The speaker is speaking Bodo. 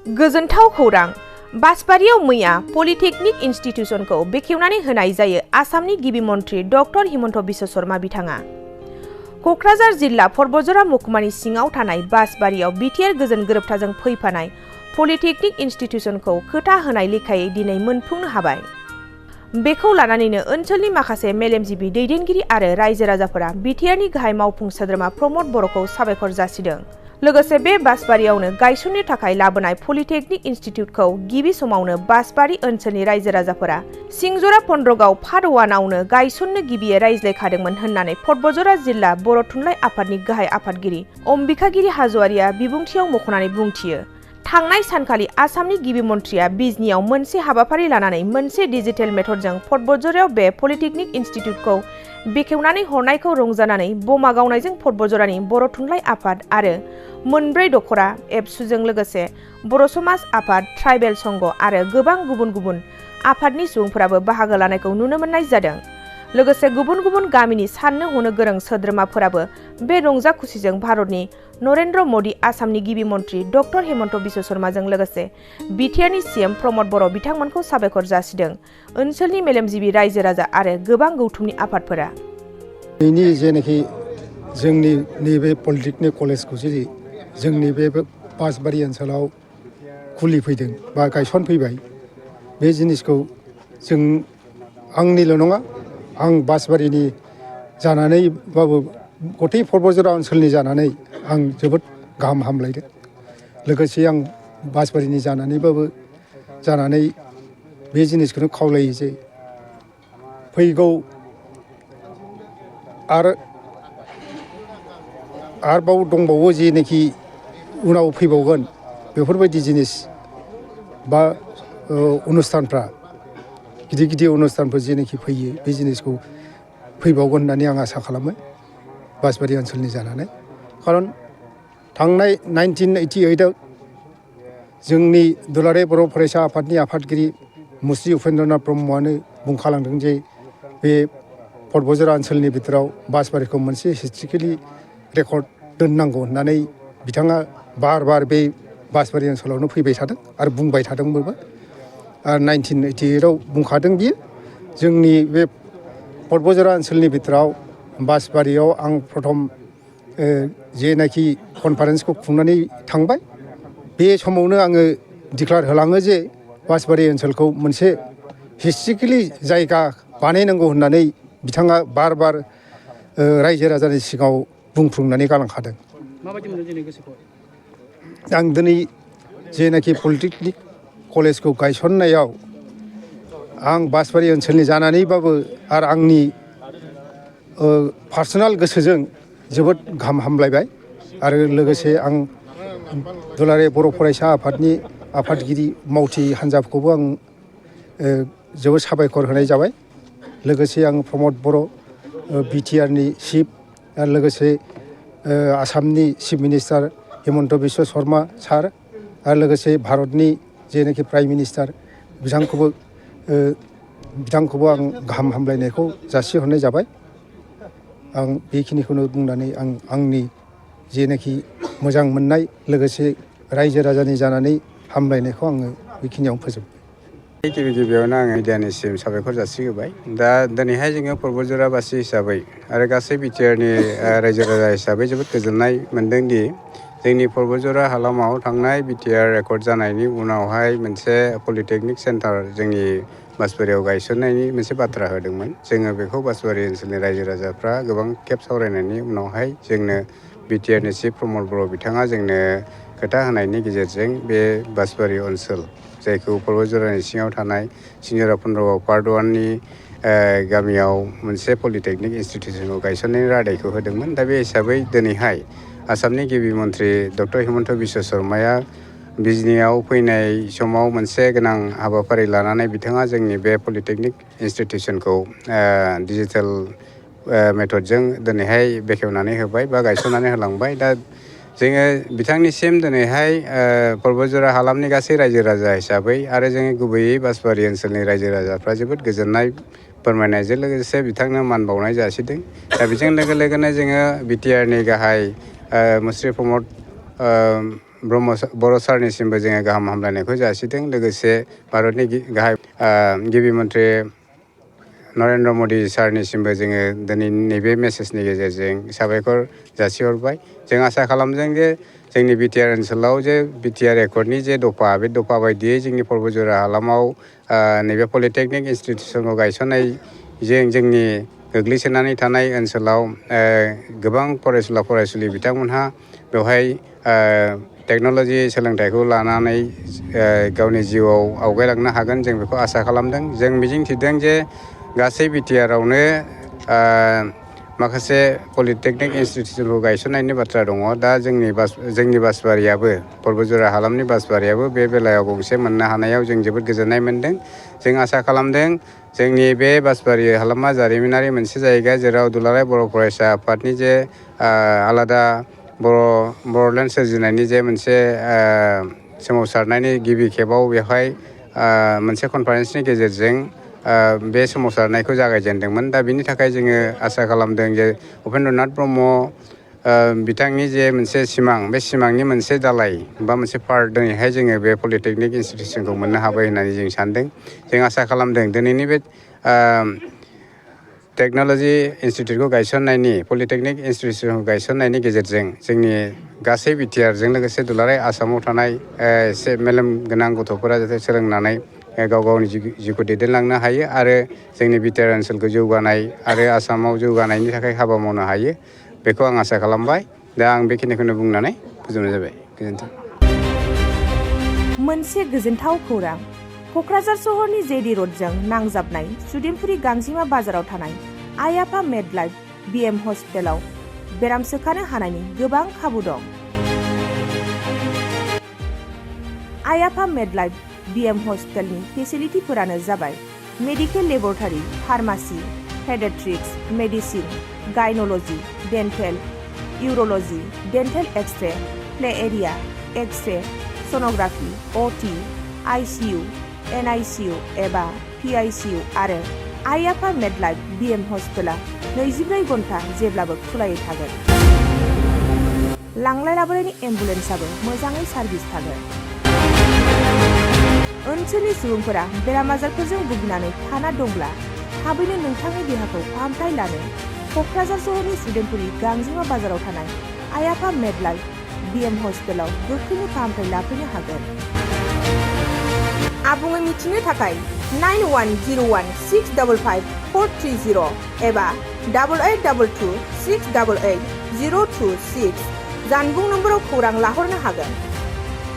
गोजोनथाव खौरां बासबारियाव मैया पलिटेकनिक इन्स्टिट्यूशनखौ बेखेवनानै होनाय जायो आसामनि गिबि मन्थ्रि डक्टर हिमन्त बिश्व शर्मा बिथाङा। क'क्राझार जिल्ला परबजरा महकुमानि सिङाव थानाय बासबारियाव बिटिआर गोजोन गोरोबथाजों फैफानाय पलिटेकनिक इन्स्टिट्यूशनखौ खोथा होनाय लेखायै दिनै मोनफुंनो हाबाय। बेखौ लानानैनो ओनसोलनि माखासे मेलेमजिबि दैदेनगिरि आरो रायजो राजाफोरा बिटिआरनि गाहाय मावफुं सोद्रोमा प्रमद बर'खौ साबायखर जासिदों। लोगोसे बे बासबारियावनो गायसननो थाखाय लाबोनाय पलिटेकनिक इन्स्टिट्यूटखौ गिबि समावनो बासबारि ओनसोलनि रायजो राजाफोरा सिंजरा पन्द्रगाव पार्ट 1आवनो गायसननो गिबियै रायज्लायखादोंमोन होननानै परबजरा जिल्ला बर' थुनलाइ आफादनि गाहाय आफादगिरि अम्बिकागिरि हाज'वारिया बिबुंथियाव मख'नानै बुंथियो। थांनाय सानखालि आसामनि गिबि मन्थ्रिया बिजनीआव मोनसे हाबाफारि लानानै मोनसे डिजिटेल मेथडजों परबजरायाव बे पलिटेकनिक इन्स्टिट्यूटखौ बेखेवनानै हरनायखौ रंजानानै बमा गावनायजों परबजरानि बर' थुनलाइ आफाद आरो मोनब्रै दखरा एबसुजों लोगोसे बर' समाज आफाद, ट्राइबेल संघ आरो गोबां गुबुन गुबुन आफादनि सुबुंफोराबो बाहागो लानायखौ नुनो मोननाय जादों। लोगोसे गुबुन गुबुन गामिनि साननो हनो गोरों सोद्रोमाफोराबो बे रंजा खुसिजों भारतनि नरेन्द्र मोदी आसामनि गिबि मन्थ्रि डक्टर हिमन्त बिश्व शर्माजों लोगोसे बिटिआरनि सीएम प्रमद बर' बिथांमोनखौ साबायखर जासिदों ओनसोलनि मेलेमजिबि रायजो राजा आरो गोबां गौथुमनि आफादफोरा। बेनि जेनाखि जोंनि नैबे पलिटेकनिक कलेजखौ जुदि जोंनि बे बासबारि ओनसोलाव खुलिफैदों बा गायसनफैबाय, बे जिनिसखौ जों आंनिल' नङा, आं बासबारिनि जानानैबाबो गथै परबजरा ओनसोलनि जानानै आं जोबोद गाहाम हामलायदों। लोगोसे आं बासबारिनि जानानै बे जिनिसखौनो खावलायो जे फैगौ आरोबाव दंबावो जेनाखि उनाव फैबावगोन बेफोरबायदि जिनिस बा अनुस्थानफ्रा गिदिर गिदिर अनुस्थानफोर जेनाखि फैयो बे जिनिसखौ फैबावगोन होननानै आं आसा खालामो बासबारि ओनसोलनि जानानै। खारन थांनाय 1988आव जोंनि दुलाराय बर' फरायसा आफादनि आफादगिरि मुस्रि उपेन्द्रनाथ ब्रह्मआनो बुंखालांदों जे बे परबजरा ओनसोलनि बिथोराव बासबारिखौ मोनसे हिस्ट्रिकेलि रेकर्ड दोननांगौ होननानै बिथाङा बार बार बे बासबारि ओनसोलावनो फैबाय थादों आरो बुंबाय थादोंबो। आरो 1988आव बुंखादों बियो जोंनि बे परबजरा ओनसोलनि बिथोराव बासबारियाव आं प्रथम जेनाखि कनफारेन्सखौ खुंनानै थांबाय, बे समावनो आङो डिक्लार होलाङो जे बासबारि ओनसोलखौ मोनसे हिस्ट्रिकेलि जायगा बानायनांगौ होननानै बिथाङा बार बार रायजो राजानि सिगाङाव बुंफ्रुंनानै गालांखादों। माबायदि मोनदों दिनै गोसोखौ? आं दिनै जेनाखि पलिटेकनिक कलेजखौ गायसननायाव आं बासबारि ओनसोलनि जानानैबाबो आरो आंनि पार्सनेल गोसोजों जोबोद गाहाम हामलायबाय। आरो लोगोसे आं दुलाराय बर' फरायसा आफादनि आफादगिरि मावथि हान्जाखौबो आं जोबोद साबायखर होनाय जाबाय। लोगोसे आं प्रमद बर' बिटिआरनि चिफ आरो लोगोसे आसामनि चिफ मिनिस्टार हिमन्त बिश्व शर्मा सार आरो लोगोसे भारतनि जेनाखि प्राइम मिनिस्टार बिथांखौबो आं गाहाम हामलायनायखौ जासिहरनाय जाबाय। आं बेखिनिखौनो बुंनानै आं आंनि जेनाखि मोजां मोननाय लोगोसे रायजो राजानि जानानै हामलायनायखौ आङो बेखिनियावनो फोजोबबाय। गिबियावनो आङो मिडियानिसिम साबायखर जासिहोबाय। दा दिनैहाय जोङो परबजराबासि हिसाबै आरो गासै बिटिआरनि रायजो राजा हिसाबै जोबोद गोजोननाय मोनदोंदि जोंनि परबजरा हालामाव थांनाय बिटिआर रेकर्ड जानायनि उनावहाय मोनसे पलिटेकनिक सेन्टार जोंनि बासबारियाव गायसननायनि मोनसे बाथ्रा होदोंमोन। जोङो बेखौ बासबारि ओनसोलनि रायजो राजाफ्रा गोबां खेब सावरायनायनि उनावहाय जोंनो बिटिआरनि चिफ प्रमद बर' बिथाङा जोंनो खोथा होनायनि गेजेरजों बे बासबारि ओनसोल जायखौ परबजरानि सिङाव थानाय सिंजरा पन्द्रगाव पार्ट 1नि गामियाव मोनसे पलिटेकनिक इन्स्टिटिउसनखौ गायसननायनि रादायखौ होदोंमोन। दा बे हिसाबै दिनैहाय आसामनि गिबि मन्थ्रि डक्टर हिमन्त बिश्व शर्माया बिजनीआव फैनाय समाव मोनसे गोनां हाबाफारि लानानै बिथाङा जोंनि बे पलिटेकनिक इन्स्टिटिउसनखौ डिजिटेल मेथडजों दिनैहाय बेखेवनानै होबाय बा गायसननानै होलांबाय। दा जोङो बिथांनिसिम दिनैहाय परबजरा हालामनि गासै रायजो राजा हिसाबै आरो जोङो गुबैयै बासबारि ओनसोलनि रायजो राजाफ्रा जोबोद गोजोननाय फोरमायनायजों लोगोसे बिथांनो मान बावनाय जासिदों। दा बेजों लोगोनो जोङो बिटिआरनि गाहाय मुस्रि प्रमद बर' सारनिसिमबो जोङो गाहाम हामलायनायखौ जासिदों। लोगोसे भारतनि गाहाय गिबि मन्थ्रि नरेन्द्र मदि सारनिसिमबो जोङो दिनैनि नैबे मेसेजनि गेजेरजों साबायखर जासिहरबाय। जों आसा खालामदों जे जोंनि बिटिआर ओनसोलाव जे बिटिआर एकर्डनि जे दफा बे दफा बायदियै जोंनि पर्बतझरा हालामाव नैबे पलिटेकनिक इन्सटिटिउसनखौ गायसननायजों जोंनि गोग्लैसोनानै थानाय ओनसोलाव गोबां फरायसुला फरायसुलि बिथांमोनहा बेवहाय टेक्न'लजि सोलोंथाइखौ लानानै गावनि जिउआव आवगायलांनो हागोन जों बेखौ आसा खालामदों। जों मिजिंथिदों जे गासै बिटिआरआवनो माखासे पलिटेकनिक इन्सटिटिउसनखौ गायसननायनि बाथ्रा दङ। दा जोंनि बासबारियाबो पर्बतझरा हालामनि बासबारियाबो बे बेलायाव गंसे मोननो हानायाव जों जोबोद गोजोननाय मोनदों। जों आसा खालामदों जोंनि बे बासबारि हालामा जारिमिनारि मोनसे जायगा जेराव दुलाराय बर' फरायसा आफादनि जे आलादा बर'लेण्ड सोरजिनायनि जे मोनसे सोमावसारनायनि गिबि खेबाव बेवहाय मोनसे कनफारेन्सनि गेजेरजों बे सोमावसारनायखौ जागायजेनदोंमोन। दा बिनि थाखाय जोङो आसा खालामदों जे उपेन्द्रनाथ ब्रह्म बिथांनि जे मोनसे सिमां बे सिमांनि मोनसे दालाय बा मोनसे पार्ट दिनैहाय जोङो बे पलिटेकनिक इन्सटिटिउसनखौ मोननो हाबाय होननानै जों सानदों। जों आसा खालामदों दिनैनि बे टेक्न'लजि इन्सटिटिउटखौ गायसननायनि पलिटेकनिक इन्सटिटिउसनखौ गायसननायनि गेजेरजों जोंनि गासै बिटिआरजों लोगोसे दुलाराय आसामाव थानाय एसे मेलेम गोनां गथ'फोरा जाहाथे सोलोंनानै गाव गावनि जिउखौ दैदेनलांनो हायो आरो जोंनि बिटिआर ओनसोलखौ जौगानाय आरो आसामाव जौगानायनि थाखाय हाबा मावनो हायो बेखौ आं आसा खालामबाय। दा आं बेखिनिखौनो बुंनानै फोजोबनाय जाबाय। गोजोन्थों। मोनसे गोजोनथाव खौरां। क'क्राझार सहरनि जेडि रडजों नांजाबनाय सुदेमपुरि गांजिमा बाजाराव थानाय आइ आफा मेडलाइफ बिएम हस्पिटालाव बेराम सोखानो हानायनि गोबां खाबु दं। आइ आफा मेडलाइफ बिएम हस्पिटालनि फेसिलिटिफोरानो जाबाय medical laboratory, pharmacy, paediatrics, medicine, gynaecology, dental, urology, dental x-ray, play area, x-ray, sonography, OT, ICU, NICU एबा पिआइसिइउ आरो आइ आफा मेडलाइफ बिएम हस्पिटाला 24 घन्टा जेब्लाबो खुलायै थागोन। लांलाय लाबोलायनि एम्बुलेन्सआबो मोजाङै सार्भिस थागोन। ओनसोलनि सुबुंफोरा बेराम आजारफोरजों भुगिनानै थाना दंब्ला थाबैनो नोंथांनि देहाखौ फाहामथाय लानो क'क्राझार सहरनि सुदेमपुरि गांजिमा बाजाराव थानाय आइ आफा मेडलाइफ बिएम हस्पिटालाव गोख्रैनो फाहामथाय लाफैनो हागोन। आबुङै मिथिनो थाखाय 9101655430 एबा 8822688026 जानबुं नम्बराव खौरां लाहरनो हागोन।